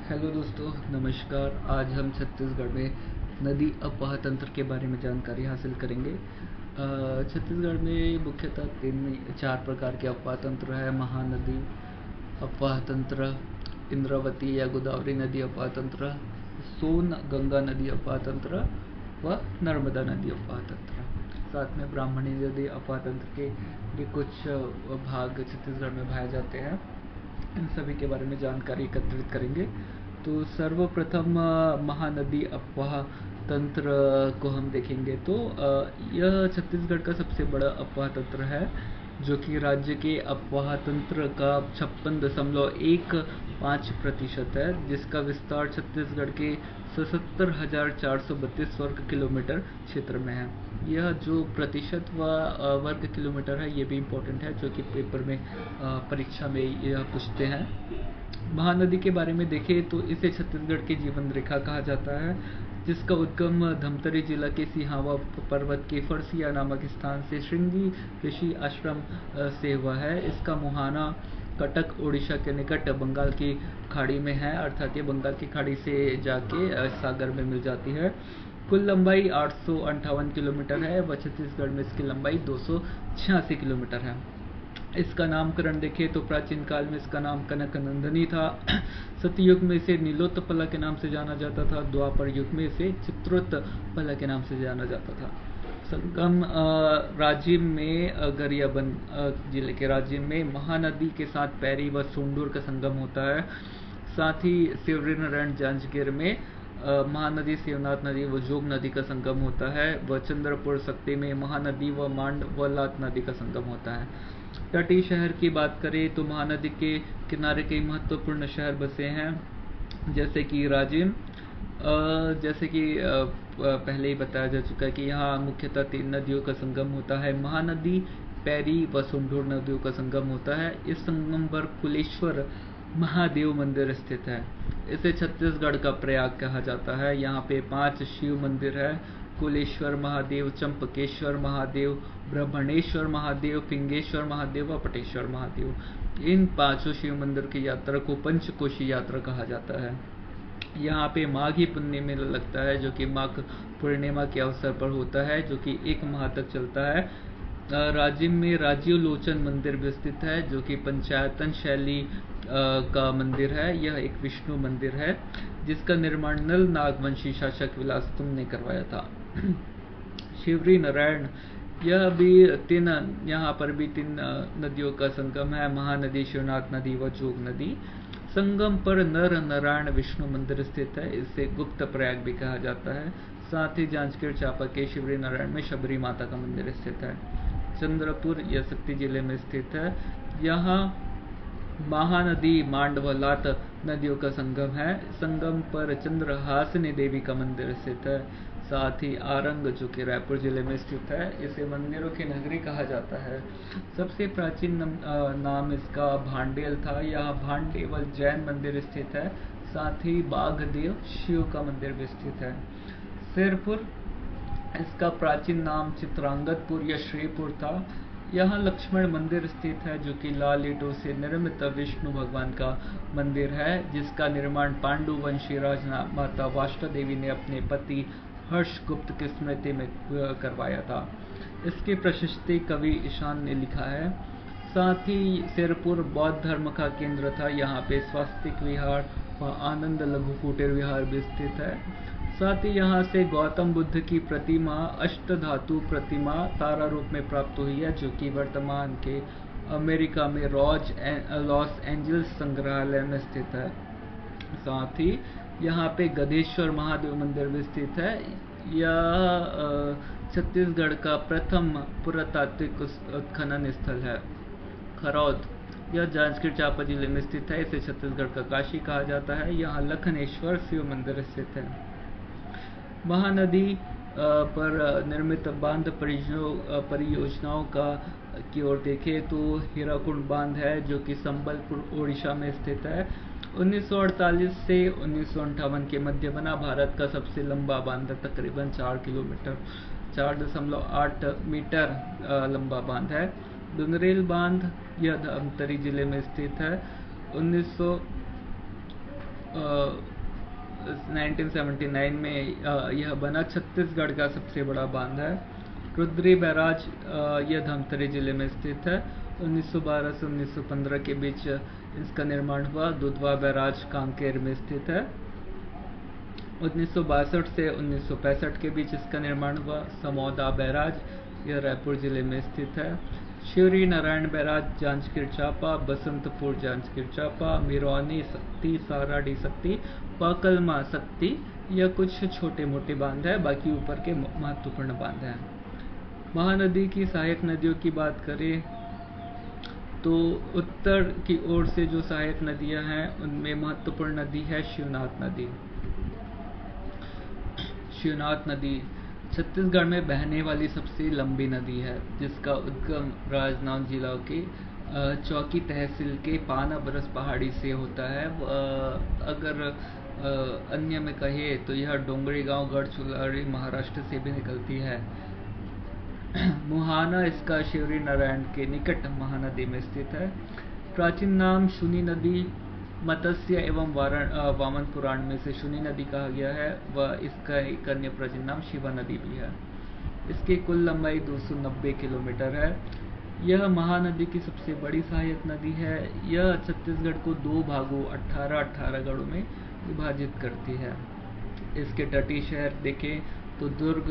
Hello दोस्तों, नमस्कार। आज हम छत्तीसगढ़ में नदी अफवाह तंत्र के बारे में जानकारी हासिल करेंगे। छत्तीसगढ़ में मुख्यतः तीन चार प्रकार के अफवाह तंत्र है। महानदी अफवाह तंत्र, इंद्रावती या गोदावरी नदी अफवाह तंत्र, सोन गंगा नदी अफवाह तंत्र व नर्मदा नदी अफवाह तंत्र। साथ में ब्राह्मणी नदी अफवाह तंत्र के भी कुछ भाग छत्तीसगढ़ में पाए जाते हैं। इन सभी के बारे में जानकारी एकत्रित करेंगे। तो सर्वप्रथम महानदी अफवाह तंत्र को हम देखेंगे तो यह छत्तीसगढ़ का सबसे बड़ा अफवाह तंत्र है, जो कि राज्य के अफवाह तंत्र का 56.15% है, जिसका विस्तार छत्तीसगढ़ के 77,432 वर्ग किलोमीटर क्षेत्र में है। यह जो प्रतिशत व वर्ग किलोमीटर है, ये भी इम्पोर्टेंट है, जो कि पेपर में परीक्षा में यह पूछते हैं। महानदी के बारे में देखें तो इसे छत्तीसगढ़ की जीवन रेखा कहा जाता है, जिसका उद्गम धमतरी जिला के सिहावा पर्वत के फरसिया नामक स्थान से श्रृंगी ऋषि आश्रम से हुआ है। इसका मुहाना कटक ओडिशा के निकट बंगाल की खाड़ी में है, अर्थात ये बंगाल की खाड़ी से जाके सागर में मिल जाती है। कुल लंबाई 858 किलोमीटर है व छत्तीसगढ़ में इसकी लंबाई 286 किलोमीटर है। इसका नामकरण देखें तो प्राचीन काल में इसका नाम कनक नंदनी था। सतयुग में इसे नीलोत्पला के नाम से जाना जाता था। द्वापर युग में इसे चित्रोत्पला के नाम से जाना जाता था। संगम राजिम में गरियाबंद जिले के राजिम में महानदी के साथ पैरी व सोंडूर का संगम होता है। साथ ही शिवरीनारायण जांजगीर में महानदी शिवनाथ नदी व जोग नदी का संगम होता है। व चंद्रपुर सक्ती में महानदी व मांड व लात नदी का संगम होता है। तटीय शहर की बात करें तो महानदी के किनारे कई महत्वपूर्ण शहर बसे हैं, जैसे कि राजिम। जैसे कि पहले ही बताया जा चुका है कि यहाँ मुख्यतः 3 नदियों का संगम होता है। महानदी, पैरी व सोंढूर नदियों का संगम होता है। इस संगम पर कुलेश्वर महादेव मंदिर स्थित है। इसे छत्तीसगढ़ का प्रयाग कहा जाता है। यहाँ पे 5 शिव मंदिर है: कुलेश्वर महादेव, चंपकेश्वर महादेव, ब्रह्मणेश्वर महादेव, पिंगेश्वर महादेव व पटेश्वर महादेव। इन 5 शिव मंदिर की यात्रा को पंचकोशी यात्रा कहा जाता है। यहाँ पे माघी पुण्य मेला लगता है, जो कि माघ पूर्णिमा के अवसर पर होता है, जो कि 1 माह तक चलता है। राजिम में राजीव लोचन मंदिर भी स्थित है, जो कि पंचायतन शैली का मंदिर है। यह एक विष्णु मंदिर है, जिसका निर्माण नल नागवंशी शासक विलासतुंग ने करवाया था। शिवरी नारायण, यह भी यहाँ पर भी 3 नदियों का संगम है: महानदी, शिवनाथ नदी व जोग नदी। संगम पर नर नारायण विष्णु मंदिर स्थित है। इसे गुप्त प्रयाग भी कहा जाता है। साथ ही जांजगीर चांपा के शिवरी नारायण में शबरी माता का मंदिर स्थित है। चंद्रपुर यह शक्ति जिले में स्थित है। यहाँ महानदी, मांड व लात नदियों का संगम है। संगम पर चंद्रहासिनी देवी का मंदिर स्थित है। साथ ही आरंग, जो कि रायपुर जिले में स्थित है, इसे मंदिरों की नगरी कहा जाता है। सबसे प्राचीन नाम इसका भांडेल था। यहाँ भांडेवल जैन मंदिर स्थित है। साथ ही बाघदेव शिव का मंदिर भी स्थित है। सिरपुर, इसका प्राचीन नाम चित्रांगतपुर या श्रीपुर था। यहाँ लक्ष्मण मंदिर स्थित है, जो कि लाल ईंटों से निर्मित विष्णु भगवान का मंदिर है, जिसका निर्माण पांडु वंशी राजमाता वाष्टा देवी ने अपने पति हर्षगुप्त की स्मृति में करवाया था। इसकी प्रशस्ति कवि ईशान ने लिखा है। साथ ही सिरपुर बौद्ध धर्म का केंद्र था। यहाँ पे स्वास्तिक विहार व आनंद लघु कुटीर विहार भी स्थित है। साथ ही यहाँ से गौतम बुद्ध की प्रतिमा, अष्टधातु प्रतिमा, तारा रूप में प्राप्त हुई है, जो कि वर्तमान के अमेरिका में लॉस एंजल्स संग्रहालय में स्थित है। साथ ही यहाँ पे गधेश्वर महादेव मंदिर भी स्थित है। यह छत्तीसगढ़ का प्रथम पुरातात्विक उत्खनन स्थल है। खरौद, यह जांजगीर चांपा जिले में स्थित है। इसे छत्तीसगढ़ का काशी कहा जाता है। यहाँ लखनेश्वर शिव मंदिर स्थित है। महानदी पर निर्मित बांध परियोजनाओं की ओर देखें तो हीराकुंड बांध है, जो कि संबलपुर ओडिशा में स्थित है। 1948 से 1958 के मध्य बना भारत का सबसे लंबा बांध तकरीबन 4 किलोमीटर 4.8 मीटर लंबा बांध है। दुनरेल बांध, यह धमतरी जिले में स्थित है। 1979 में यह बना छत्तीसगढ़ का सबसे बड़ा बांध है। रुद्री बैराज यह धमतरी जिले में स्थित है। 1912 से 1915 के बीच इसका निर्माण हुआ। दुधवा बैराज कांकेर में स्थित है। 1962 से 1965 के बीच इसका निर्माण हुआ। समौदा बैराज यह रायपुर जिले में स्थित है। शिवरी नारायण बैराज जांजगीर चांपा, बसंतपुर जांजगीर चांपा, मिरौनी शक्ति, साराडी शक्ति, पाकलमा शक्ति, यह कुछ छोटे मोटे बांध है, बाकी ऊपर के महत्वपूर्ण बांध हैं। महानदी की सहायक नदियों की बात करें तो उत्तर की ओर से जो सहायक नदियां हैं उनमें महत्वपूर्ण नदी है शिवनाथ नदी। शिवनाथ नदी छत्तीसगढ़ में बहने वाली सबसे लंबी नदी है, जिसका उद्गम राजनांदगांव जिला के चौकी तहसील के पाना बरस पहाड़ी से होता है। अगर अन्य में कहे तो यह डोंगरी गांव गढ़चुलारी महाराष्ट्र से भी निकलती है। मुहाना इसका शिवरी नारायण के निकट महानदी में स्थित है। प्राचीन नाम शूनी नदी मत्स्य एवं वामन पुराण में से शूनी नदी कहा गया है। वह इसका एक अन्य प्राचीन नाम शिवा नदी भी है। इसकी कुल लंबाई 290 किलोमीटर है। यह महानदी की सबसे बड़ी सहायक नदी है। यह छत्तीसगढ़ को दो भागों 18-18 गढ़ों में विभाजित करती है। इसके तटीय शहर देखें तो दुर्ग,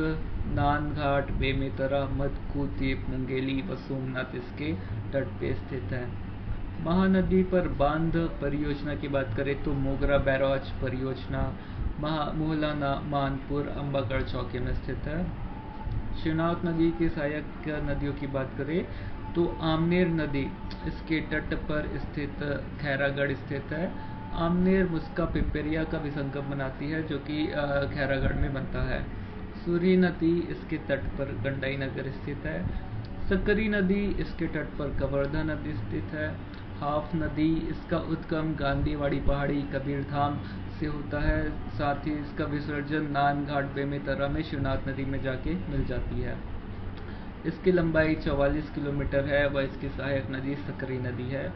नानघाट, बेमेतरा, मधुकूद्वीप, मुंगेली व सोमनाथ इसके तट पे स्थित है। महानदी पर बांध परियोजना की बात करें तो मोगरा बैराज परियोजना मोहला मानपुर अंबागढ़ चौकी में स्थित है। शिवनाथ नदी की सहायक नदियों की बात करें तो आमनेर नदी इसके तट पर स्थित खैरागढ़ स्थित है। आमनेर मुस्का पिपरिया का विसंगम बनाती है, जो कि खैरागढ़ में बनता है। सूरी नदी इसके तट पर गंडाई नगर स्थित है। सकरी नदी इसके तट पर कवर्धा नदी स्थित है। हाफ नदी इसका उद्गम गांधीवाड़ी पहाड़ी कबीरधाम से होता है। साथ ही इसका विसर्जन नानघाट बेमेतरा में शिवनाथ नदी में जाके मिल जाती है। इसकी लंबाई 44 किलोमीटर है व इसकी सहायक नदी सकरी नदी है।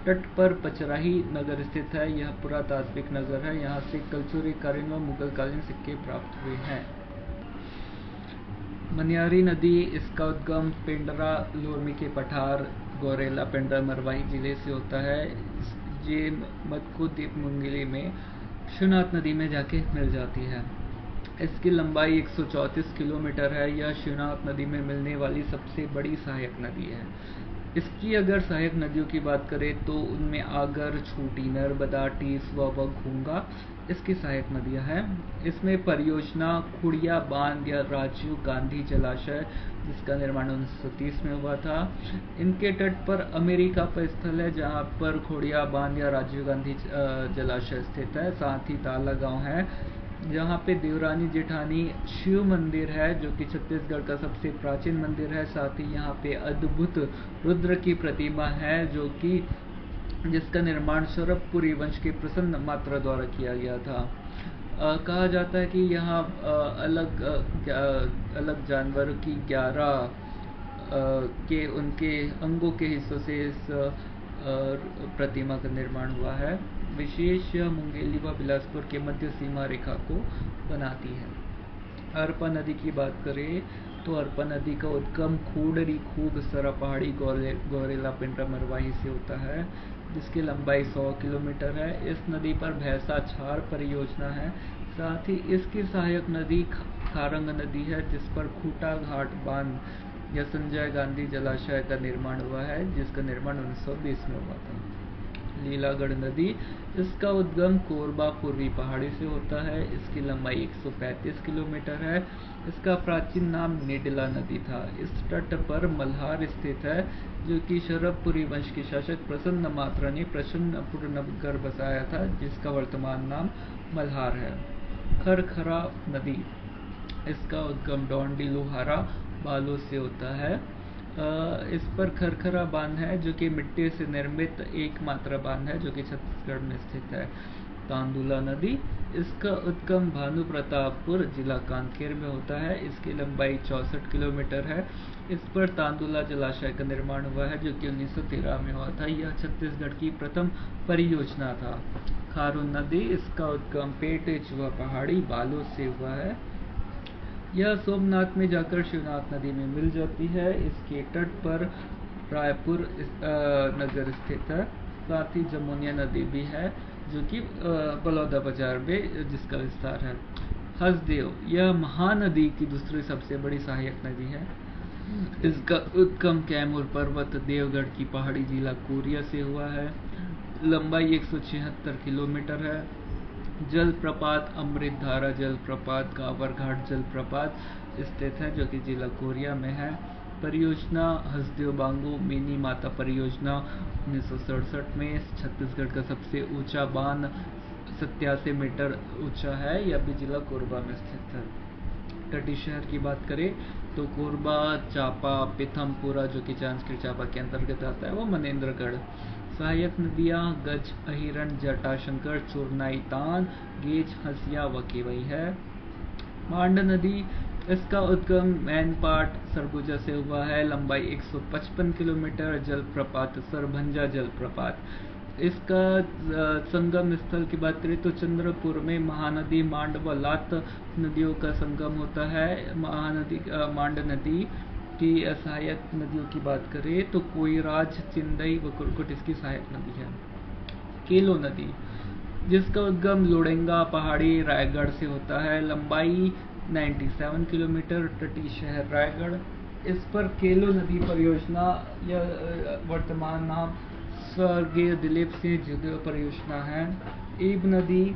तट पर पचराही नगर स्थित है। यह पुरातात्विक नगर है। यहाँ से कलचुरी कालीन व मुगल कालीन सिक्के प्राप्त हुए हैं। मनियारी नदी इसका उद्गम पेंड्रा लोरमी के पठार गौरेला पेंड्रा मरवाही जिले से होता है। ये मधुकूद्वीप मुंगेली में शिवनाथ नदी में जाके मिल जाती है। इसकी लंबाई 134 किलोमीटर है। यह शिवनाथ नदी में मिलने वाली सबसे बड़ी सहायक नदी है। इसकी अगर सहायक नदियों की बात करें तो उनमें आगर, छोटी नर्मदा, टीस व घूंगा इसकी सहायक नदियां हैं। इसमें परियोजना खुड़िया बांध या राजीव गांधी जलाशय, जिसका निर्माण 1930 में हुआ था। इनके तट पर अमेरिका पर स्थल है, जहां पर खुड़िया बांध या राजीव गांधी जलाशय स्थित है। साथ ही ताला गांव है, जहाँ पे देवरानी जेठानी शिव मंदिर है, जो कि छत्तीसगढ़ का सबसे प्राचीन मंदिर है। साथ ही यहाँ पे अद्भुत रुद्र की प्रतिमा है, जो कि जिसका निर्माण शरभपुरी वंश के प्रसन्न मात्रा द्वारा किया गया था। कहा जाता है कि यहाँ अलग जानवरों की 11 के उनके अंगों के हिस्सों से इस प्रतिमा का निर्माण हुआ है। विशेष यह मुंगेली व बिलासपुर के मध्य सीमा रेखा को बनाती है। अरपा नदी की बात करें तो अरपा नदी का उद्गम खूडरी खूब सरा पहाड़ी गौरेला पेंड्रा मरवाही से होता है, जिसकी लंबाई 100 किलोमीटर है। इस नदी पर भैंसा छार परियोजना है। साथ ही इसकी सहायक नदी खारंग नदी है, जिस पर खूटा घाट बांध या संजय गांधी जलाशय का निर्माण हुआ है, जिसका निर्माण 1920 में हुआ था। लीलागढ़ नदी इसका उद्गम कोरबा पूर्वी पहाड़ी से होता है। इसकी लंबाई 135 किलोमीटर है। इसका प्राचीन नाम निडला नदी था। इस तट पर मल्हार स्थित है, जो कि शरभपुरी वंश के शासक प्रसन्न मात्रा ने प्रसन्नपुर नगर बसाया था, जिसका वर्तमान नाम मल्हार है। खरखरा नदी इसका उद्गम डोंडी लोहारा बालों से होता है। इस पर खरखरा बांध है, जो कि मिट्टी से निर्मित एकमात्र बांध है, जो कि छत्तीसगढ़ में स्थित है। तांदुला नदी इसका उद्गम भानु प्रतापपुर जिला कांकेर में होता है। इसकी लंबाई 64 किलोमीटर है। इस पर तांदुला जलाशय का निर्माण हुआ है, जो कि 1913 में हुआ था। यह छत्तीसगढ़ की प्रथम परियोजना था। खारून नदी, इसका उद्गम पेट चुहा पहाड़ी बालों से हुआ है। यह सोमनाथ में जाकर शिवनाथ नदी में मिल जाती है। इसके तट पर रायपुर नगर स्थित है। साथ ही जमुनिया नदी भी है जो कि बलौदा बाजार में जिसका विस्तार है। हसदेव, यह महानदी की दूसरी सबसे बड़ी सहायक नदी है। इसका उद्गम कैमूर पर्वत देवगढ़ की पहाड़ी जिला कोरिया से हुआ है। लंबाई 176 किलोमीटर है। जल प्रपात अमृत धारा जलप्रपात कावरघाट जलप्रपात स्थित है जो कि जिला कोरिया में है। परियोजना हसदेव बांगू मिनी माता परियोजना 1967 में छत्तीसगढ़ का सबसे ऊंचा बांध 87 मीटर ऊंचा है। यह भी जिला कोरबा में स्थित है। तटीय शहर की बात करें तो कोरबा, चापा, पीथमपुरा जो कि जांजगीर चांपा के अंतर्गत आता है, वो मनेन्द्रगढ़। सहायक नदियां गज, अहिरण, जटाशंकर, चुरनाई, तान, गेज, हंसिया व केवई है। मांड नदी, इसका उद्गम मैनपाट सरगुजा से हुआ है। लंबाई 155 किलोमीटर। जलप्रपात सरभंजा जलप्रपात। इसका संगम स्थल की बात करें तो चंद्रपुर में महानदी मांड व लात नदियों का संगम होता है। महानदी मांड नदी की सहायक नदियों की बात करें तो कोयराज, चिंदई व कुरकुट इसकी सहायक नदी है। केलो नदी, जिसका उद्गम लोडेंगा पहाड़ी रायगढ़ से होता है। लंबाई 97 किलोमीटर। तटीय शहर रायगढ़। इस पर केलो नदी परियोजना यह वर्तमान नाम स्वर्गीय दिलीप सिंह जुदेव परियोजना है। ईब नदी,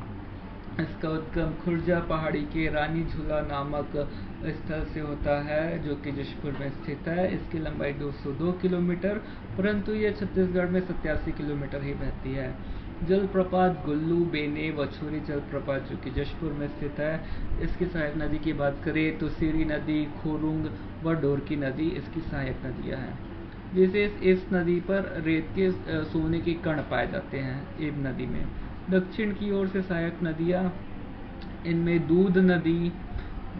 इसका उद्गम खुर्जा पहाड़ी के रानी झूला नामक स्थल से होता है जो कि जशपुर में स्थित है। इसकी लंबाई 202 किलोमीटर, परंतु यह छत्तीसगढ़ में 87 किलोमीटर ही बहती है। जलप्रपात गुल्लू, बेने व छुरी जलप्रपात जो कि जशपुर में स्थित है। इसकी सहायक नदी की बात करें तो सीरी नदी, खोरुंग व डोरकी नदी इसकी सहायक नदियां हैं। विशेष, इस नदी पर रेत के सोने के कण पाए जाते हैं ईब नदी में। दक्षिण की ओर से सहायक नदियां, इनमें दूध नदी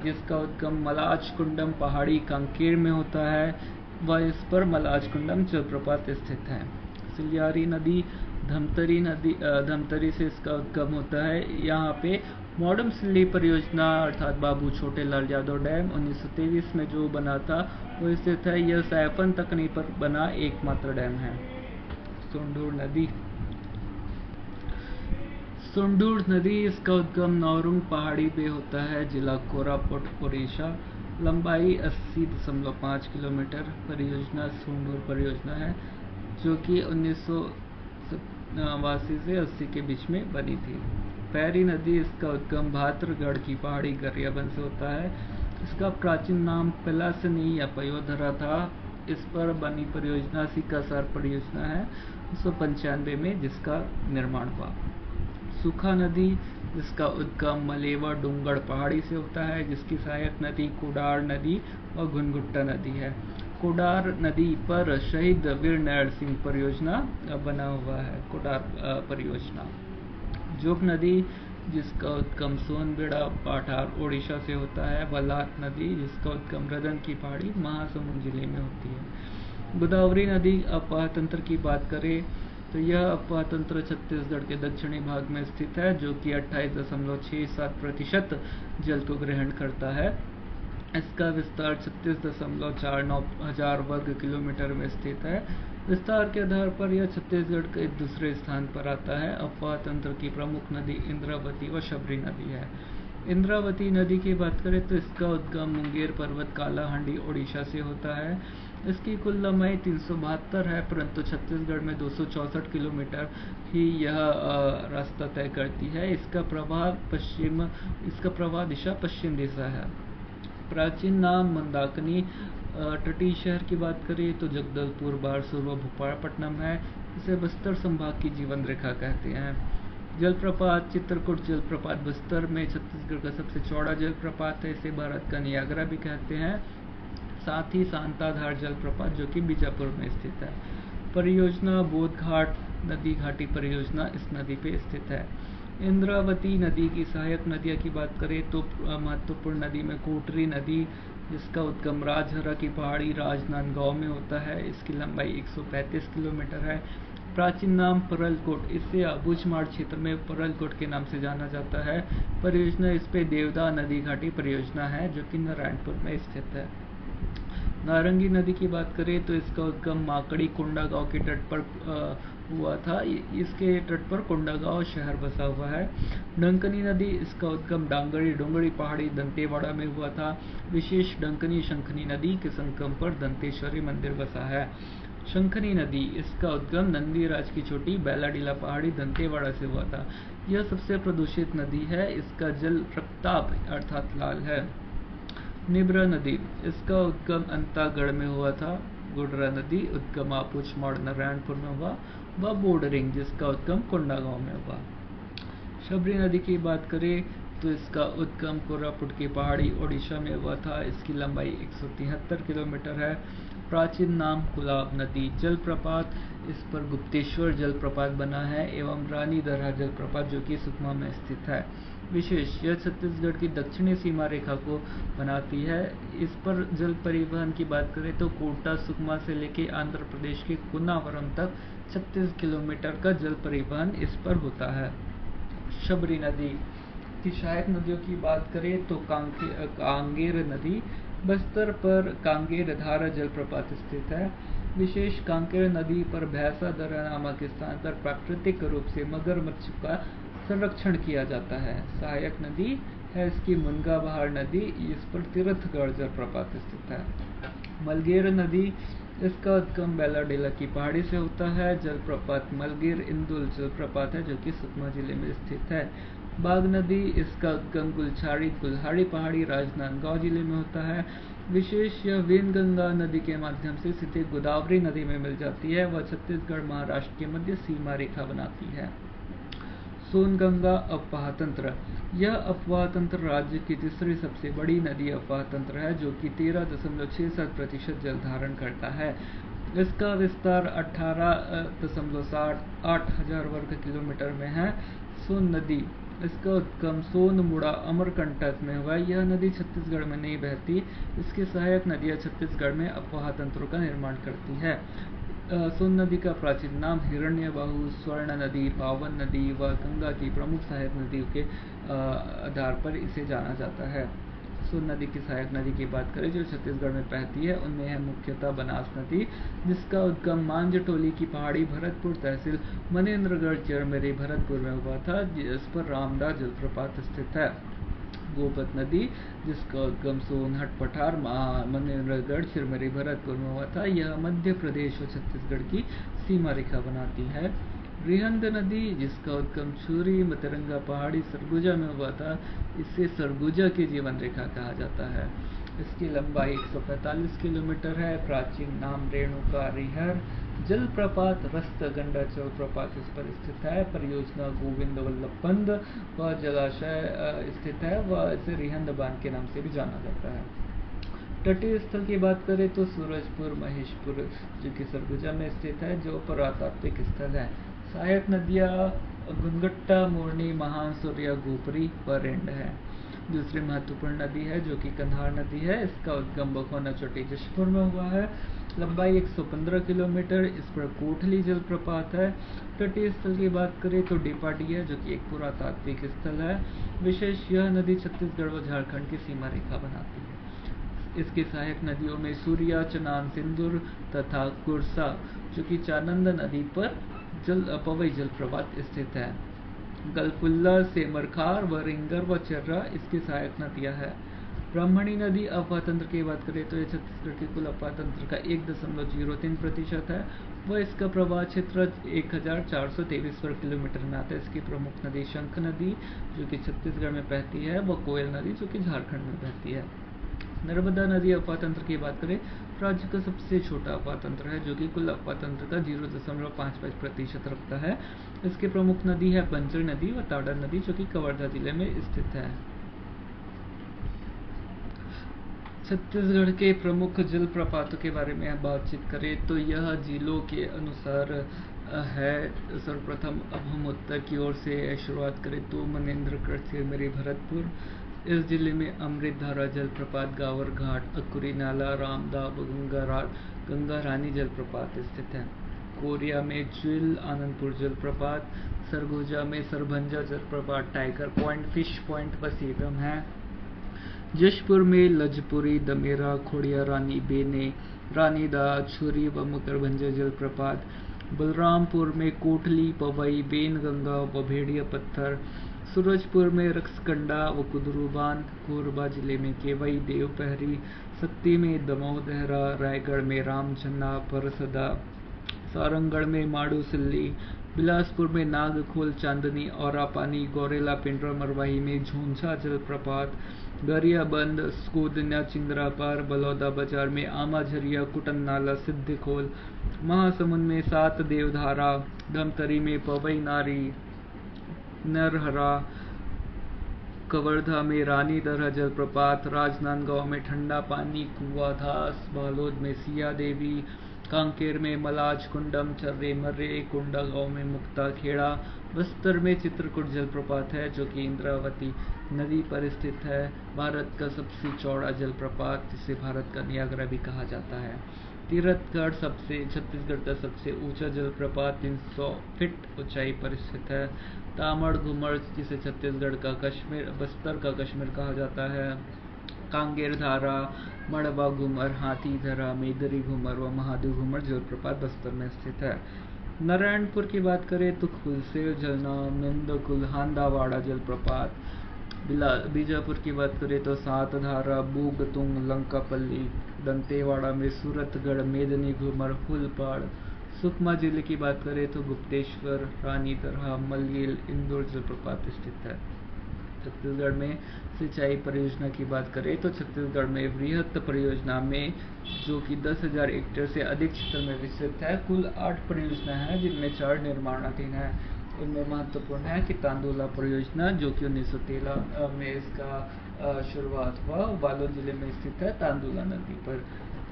जिसका उद्गम मलाज कुंडम पहाड़ी कांकेर में होता है व इस पर मलाज कुंडम जलप्रपात स्थित है। सिलियारी नदी, धमतरी से इसका उद्गम होता है। यहाँ पे मॉडर्न सिल्ली परियोजना अर्थात बाबू छोटे लाल यादव डैम 1923 में जो बना था वो स्थित है। यह सैफन तकनी पर बना एकमात्र डैम है। सुंडूर नदी, इसका उद्गम नौरुंग पहाड़ी पे होता है, जिला कोरापुट उड़ीसा। लंबाई 80.5 किलोमीटर। परियोजना सुंडूर परियोजना है जो कि 1989 से 80 के बीच में बनी थी। पैरी नदी, इसका उद्गम भाद्रगढ़ की पहाड़ी गरियाबंद से होता है। इसका प्राचीन नाम पिलासनी या पयोधरा था। इस पर बनी परियोजना सिकासार परियोजना है 1995 में जिसका निर्माण हुआ। सुखा नदी, जिसका उद्गम मलेवा डूंगड़ पहाड़ी से होता है, जिसकी सहायक नदी कोडार नदी और घुनघुट्टा नदी है। कोडार नदी पर शहीद वीर नरसिंह सिंह परियोजना बना हुआ है, कोडार परियोजना। जोग नदी, जिसका उद्गम सोनबेड़ा पाठार ओडिशा से होता है। वलात नदी, जिसका उद्गम रदन की पहाड़ी महासमुंद जिले में होती है। गोदावरी नदी अपवाह तंत्र की बात करें तो यह अपवाह तंत्र छत्तीसगढ़ के दक्षिणी भाग में स्थित है जो कि 28.67% जल को ग्रहण करता है। इसका विस्तार 36.49 हजार वर्ग किलोमीटर में स्थित है। विस्तार के आधार पर यह छत्तीसगढ़ के दूसरे स्थान पर आता है। अपवाह तंत्र की प्रमुख नदी इंद्रावती व शबरी नदी है। इंद्रावती नदी की बात करें तो इसका उद्गम मुंगेर पर्वत कालाहांडी ओडिशा से होता है। इसकी कुल लंबाई 372 है, परंतु छत्तीसगढ़ में 264 किलोमीटर ही यह रास्ता तय करती है। इसका प्रवाह दिशा पश्चिम दिशा है। प्राचीन नाम मंदाकिनी। तटीय शहर की बात करें तो जगदलपुर, बारसूर व भोपालपट्टनम है। इसे बस्तर संभाग की जीवन रेखा कहते हैं। जलप्रपात, चित्रकूट जलप्रपात बस्तर में छत्तीसगढ़ का सबसे चौड़ा जलप्रपात है। इसे भारत का नियाग्रा भी कहते हैं। साथ ही सांताधार जलप्रपात जो कि बीजापुर में स्थित है। परियोजना बोधघाट नदी घाटी परियोजना इस नदी पे स्थित है। इंद्रावती नदी की सहायक नदियां की बात करें तो महत्वपूर्ण नदी में कोटरी नदी, जिसका उद्गम राजहरा की पहाड़ी राजनांदगांव में होता है। इसकी लंबाई 135 किलोमीटर है। प्राचीन नाम परलकोट, इसे अबूझमाड़ क्षेत्र में परलकोट के नाम से जाना जाता है। परियोजना इस पे देवदा नदी घाटी परियोजना है जो कि नारायणपुर में स्थित है। नारंगी नदी की बात करें तो इसका उद्गम माकड़ी कोंडागांव के तट पर हुआ था। इसके तट पर कोंडागांव शहर बसा हुआ है। डंकनी नदी, इसका उद्गम डांगरी डोंगरी पहाड़ी दंतेवाड़ा में हुआ था। विशेष डंकनी शंखनी नदी के संगम पर दंतेश्वरी मंदिर बसा है। शंखनी नदी, इसका उद्गम नंदीराज की चोटी बैलाडीला पहाड़ी दंतेवाड़ा से हुआ था। यह सबसे प्रदूषित नदी है। इसका जल रक्ताभ अर्थात लाल है। निब्रा नदी, इसका उद्गम अंतागढ़ में हुआ था। गुडरा नदी उद्गम आबूझमाड़ नारायणपुर में हुआ। व बोर्डरिंग, जिसका उद्गम कोंडागांव में हुआ। शबरी नदी की बात करें तो इसका उद्गम कोरापुट की पहाड़ी ओडिशा में हुआ था। इसकी लंबाई 173 किलोमीटर है। प्राचीन नाम कुलाब नदी जलप्रपात, इस पर गुप्तेश्वर जलप्रपात बना है एवं रानी दरहा जलप्रपात जो कि सुकमा में स्थित है। विशेष, यह छत्तीसगढ़ की दक्षिणी सीमा रेखा को बनाती है। इस पर जल परिवहन की बात करें तो कोटा सुकमा से लेकर आंध्र प्रदेश के कुन्नावरम तक 36 किलोमीटर का जल परिवहन इस पर होता है। शबरी नदी की सहायक नदियों की बात करें तो कांगेर नदी, बस्तर पर कांगेर धारा जलप्रपात स्थित है। विशेष, कांकेर नदी पर भैंसा दर्रा नामक स्थान पर प्राकृतिक रूप से मगरमच्छ का संरक्षण किया जाता है। सहायक नदी है इसकी मुनगा बहार नदी, इस पर तीर्थगढ़ जलप्रपात स्थित है। मलगेर नदी, इसका उद्गम बैलाडीला की पहाड़ी से होता है। जलप्रपात मलगेर इंदुल जलप्रपात है जो कि सुकमा जिले में स्थित है। बाग नदी, इसका उद्गम गुल्हाड़ी पहाड़ी राजनांदगांव जिले में होता है। विशेष, यह वेनगंगा नदी के माध्यम से सीधे गोदावरी नदी में मिल जाती है। वह छत्तीसगढ़ महाराष्ट्र के मध्य सीमा रेखा बनाती है। सोनगंगा अफवाह तंत्र, यह अफवाह तंत्र राज्य की तीसरी सबसे बड़ी नदी अफवाह तंत्र है जो कि 13.67% जल धारण करता है। इसका विस्तार 18.8 हजार वर्ग किलोमीटर में है। सोन नदी, इसका उद्गम सोनमुड़ा अमरकंटक में हुआ। यह नदी छत्तीसगढ़ में नहीं बहती। इसकी सहायक नदियां छत्तीसगढ़ में अफवाह तंत्रों का निर्माण करती है। सोन नदी का प्राचीन नाम हिरण्यबाहु, स्वर्ण नदी, पावन नदी व गंगा की प्रमुख सहायक नदियों के आधार पर इसे जाना जाता है। सोन नदी की सहायक नदी की बात करें जो छत्तीसगढ़ में बहती है उनमें है मुख्यतः बनास नदी, जिसका उद्गम मांझटोली की पहाड़ी भरतपुर तहसील मनेन्द्रगढ़ चिरमिरी भरतपुर में हुआ था, जिस पर रामदा जलप्रपात स्थित है। गोपत नदी, जिसका उद्गम सोनहट पठार मनेन्द्रगढ़ चिरमिरी भरतपुर में हुआ था, यह मध्य प्रदेश और छत्तीसगढ़ की सीमा रेखा बनाती है। रिहंद नदी, जिसका उद्गम छुरी मतरंगा पहाड़ी सरगुजा में हुआ था, इसे सरगुजा की जीवन रेखा कहा जाता है। इसकी लंबाई 145 किलोमीटर है। प्राचीन नाम रेणुका रिहर जलप्रपात रस्तगंडा जलप्रपात इस पर स्थित है। परियोजना गोविंद वल्लभ पंत व जलाशय स्थित है व इसे रिहंद बांध के नाम से भी जाना जाता है। तटीय स्थल की बात करें तो सूरजपुर महेशपुर जो कि सरगुजा में स्थित है, जो पुरातात्विक स्थल है। सहायक नदियाँ गुनगट्टा, मोरनी, महान सूर्या, गोपरी व रेंड है। दूसरी महत्वपूर्ण नदी है जो कि कंधार नदी है। इसका उद्गम बखौना चोटी जशपुर में हुआ है। लंबाई 115 किलोमीटर। इस पर कोठली जलप्रपात है। तटीय स्थल की बात करें तो डिपाडी है जो कि एक पुरातात्विक स्थल है। विशेष, यह नदी छत्तीसगढ़ व झारखंड की सीमा रेखा बनाती है। इसकी सहायक नदियों में सूर्या, चनान, सिंदूर तथा कुरसा जो कि चानंद नदी पर पवई जलप्रपात स्थित है। गलकुल्ला, सेमरखार व रिंगर व चर्रा इसकी सहायक नदियां है। ब्राह्मणी नदी अफवाह तंत्र की बात करें तो यह छत्तीसगढ़ के कुल अफवाह तंत्र का 1.03% है। वह इसका प्रवाह क्षेत्र 1423 वर्ग किलोमीटर में आता है। इसकी प्रमुख नदी शंख नदी जो कि छत्तीसगढ़ में बहती है, व कोयल नदी जो कि झारखंड में बहती है। नर्मदा नदी अफवाह तंत्र की बात करें, राज्य का सबसे छोटा अफवाह तंत्र है जो कि कुल अफवाह तंत्र का 0.55% रखता है। इसकी प्रमुख नदी है बंजर नदी व ताड़ा नदी जो कि कवर्धा जिले में स्थित है। छत्तीसगढ़ के प्रमुख जलप्रपातों के बारे में बातचीत करें तो यह जिलों के अनुसार है। सर्वप्रथम अब हम उत्तर की ओर से शुरुआत करें तो मनेन्द्रगढ़ चिरमिरी भरतपुर, इस जिले में अमृतधारा जलप्रपात, गावर घाट, अकुरी नाला, रामदा व गंगा रानी जलप्रपात स्थित है। कोरिया में ज्विल आनंदपुर जलप्रपात, सरगुजा में सरभंजा जलप्रपात, टाइगर पॉइंट, फिश पॉइंट व सीरम है। जशपुर में लजपुरी, दमेरा, खोड़िया, रानी बेने, रानीदा, छुरी व मुकरभंजा जलप्रपात, बलरामपुर में कोटली, पवई, बेनगंगा व भेड़िया पत्थर, सूरजपुर में रक्सकंडा व कुदरू बांध, कोरबा जिले में केवई, देवपहरी, सक्ती में दमोदहरा, रायगढ़ में रामचन्ना, परसदा, सारंगढ़ में माड़ू सिल्ली, बिलासपुर में नागखोल, चांदनी, औरापानी, गौरेला, पिंडरा, मरवाही में झूंझा जलप्रपात, गरियाबंद, स्कूदना, चिंद्रापार, बलौदा बाजार में आमाझरिया, कुटन नाला, सिद्धिखोल, महासमुंद में सात देवधारा, धमतरी में पवई नारी, नरहरा, कवर्धा में रानी दरहा जलप्रपात, राजनांदगांव में ठंडा पानी कुआं धास, बालोद में सिया देवी, कांकेर में मलाज कुंडम, चर्रे मर्रे, कुंडा गांव में मुक्ता खेड़ा, बस्तर में चित्रकूट जलप्रपात है जो कि इंद्रावती नदी पर स्थित है। भारत का सबसे चौड़ा जलप्रपात, जिसे भारत का नियाग्रा भी कहा जाता है। तीरथगढ़ छत्तीसगढ़ का सबसे ऊंचा जलप्रपात 300 फीट ऊंचाई पर स्थित है। तामड़ घूमर, जिसे छत्तीसगढ़ का कश्मीर, बस्तर का कश्मीर कहा जाता है। कांगेर धारा, मड़वा घूमर, हाथी धरा, मेदरी घूमर व महादेव घूमर जलप्रपात बस्तर में स्थित है। नारायणपुर की बात करें तो खुलसेल, झरना, नंदकुल, हांदावाड़ा जलप्रपात। बीजापुर की बात करें तो सातधारा, बूगतुंग, लंकापल्ली, दंतेवाड़ा में सूरतगढ़, मेदनी घूमर, फुलपाड़। सुकमा जिले की बात करें तो गुप्तेश्वर, रानी दरहा, मलगेल, इंदौर जलप्रपात स्थित है। छत्तीसगढ़ में सिंचाई परियोजना की बात करें तो छत्तीसगढ़ में वृहत परियोजना में, जो कि 10,000 हेक्टेयर से अधिक क्षेत्र में विस्तृत है, कुल 8 परियोजना है जिनमें 4 निर्माणाधीन है। इनमें महत्वपूर्ण है कि तांदुला परियोजना, जो कि 1913 में इसका शुरुआत हुआ, बालोद जिले में स्थित है, तांदुला नदी पर।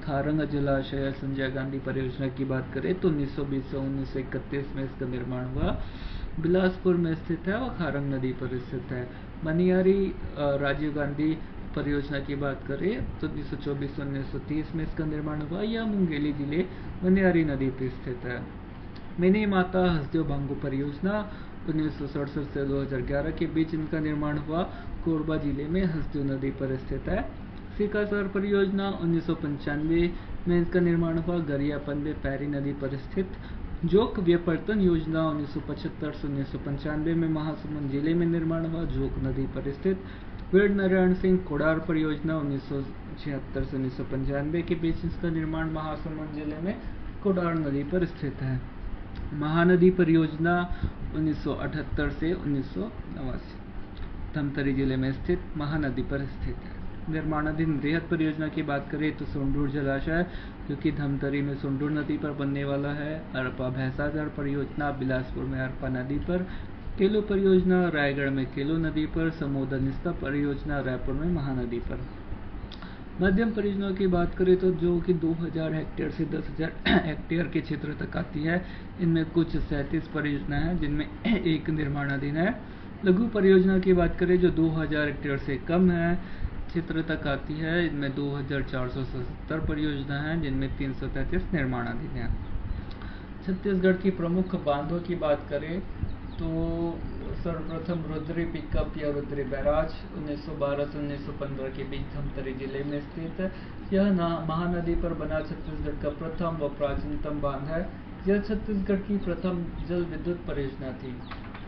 खारंग जलाशय, संजय गांधी परियोजना की बात करें तो 1920 से 1931 में इसका निर्माण हुआ, बिलासपुर में स्थित है और खारंग नदी पर स्थित है। मनियारी राजीव गांधी परियोजना की बात करें तो 1924 से 1930 में इसका निर्माण हुआ, यह मुंगेली जिले मनियारी नदी पर स्थित है। मिनी माता हसदेव बांगो परियोजना 1967 से 2011 के बीच इनका निर्माण हुआ, कोरबा जिले में हसदेव नदी पर स्थित है। सिकासर परियोजना 1995 में इसका निर्माण हुआ, गरियाबंद पैरी नदी पर स्थित। जोक व्यपर्तन योजना 1975 से 1995 में महासमुंद जिले में निर्माण हुआ, जोक नदी पर स्थित। वीर नारायण सिंह कोडार परियोजना 1976 से 1995 के बीच इसका निर्माण महासमुंद जिले में कोडार नदी पर स्थित है। महानदी परियोजना 1978 से 1989 धमतरी जिले में स्थित महानदी पर स्थित है। निर्माणाधीन वृहद परियोजना की बात करें तो सोंडूर जलाशय, जो कि धमतरी में सोंडूर नदी पर बनने वाला है। अरपा भैंसागढ़ परियोजना बिलासपुर में अरपा नदी पर। केलो परियोजना रायगढ़ में केलो नदी पर। समोदनिस्ता परियोजना रायपुर में महानदी पर। मध्यम परियोजना की बात करें तो जो कि 2000 हेक्टेयर से 10,000 हेक्टेयर के क्षेत्र तक आती है। इनमें कुछ 37 परियोजना है जिनमें एक निर्माणाधीन है। लघु परियोजना की बात करें जो 2000 हेक्टेयर से कम है क्षेत्र तक आती है, इनमें 2477 परियोजना है जिनमें 333 निर्माणाधीन है। छत्तीसगढ़ की प्रमुख बांधों की बात करें तो सर्वप्रथम रुद्री पिकअप या रुद्री बैराज 1912 से 1915 के बीच धमतरी जिले में स्थित है। यह महानदी पर बना छत्तीसगढ़ का प्रथम व प्राचीनतम बांध है। यह छत्तीसगढ़ की प्रथम जल विद्युत परियोजना थी।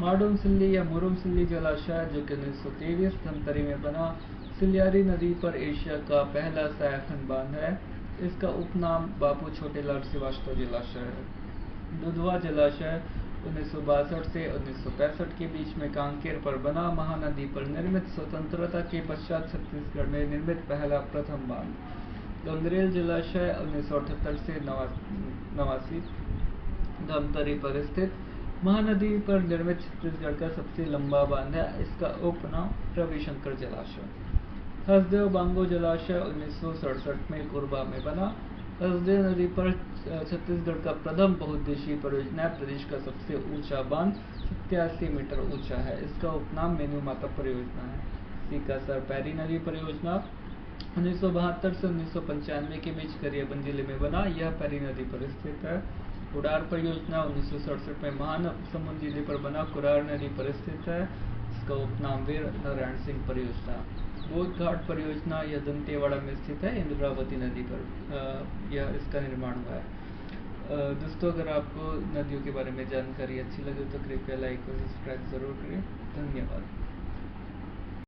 माडूम सिल्ली या मुरुम सिल्ली जलाशय, जो कि 1923 धमतरी में बना, सिलियारी नदी पर एशिया का पहला सहायखंड बांध है। इसका उपनाम बापू छोटेलाल श्रीवास्तव जलाशय है। दुधवा जलाशय 1962 से 1965 के बीच में कांकेर पर बना, महानदी पर निर्मित, स्वतंत्रता के पश्चात छत्तीसगढ़ में निर्मित पहला प्रथम बांध। गंगरेल जलाशय 1978 से 89 धमतरी पर स्थित महानदी पर निर्मित छत्तीसगढ़ का सबसे लंबा बांध है। इसका उपनाम रविशंकर जलाशय। हसदेव बांगो जलाशय 1967 में कोरबा में बना। हसदेव नदी पर छत्तीसगढ़ का प्रथम बहुउद्देशीय परियोजना, प्रदेश का सबसे ऊंचा बांध 87 मीटर ऊंचा है। इसका उपनाम मेनू माता परियोजना है। सिकासर पैरी नदी परियोजना 1972 से 1995 के बीच गरियाबंद जिले में बना, यह पैरी नदी पर स्थित है। कुडार परियोजना 1967 में महासमुंद जिले पर बना कुडार नदी पर स्थित है। इसका उपनाम वीर नारायण सिंह परियोजना। बोध घाट परियोजना यह दंतेवाड़ा में स्थित है, इंद्रावती नदी पर यह इसका निर्माण हुआ है। दोस्तों, अगर आपको नदियों के बारे में जानकारी अच्छी लगे तो कृपया लाइक और सब्सक्राइब जरूर करें। धन्यवाद।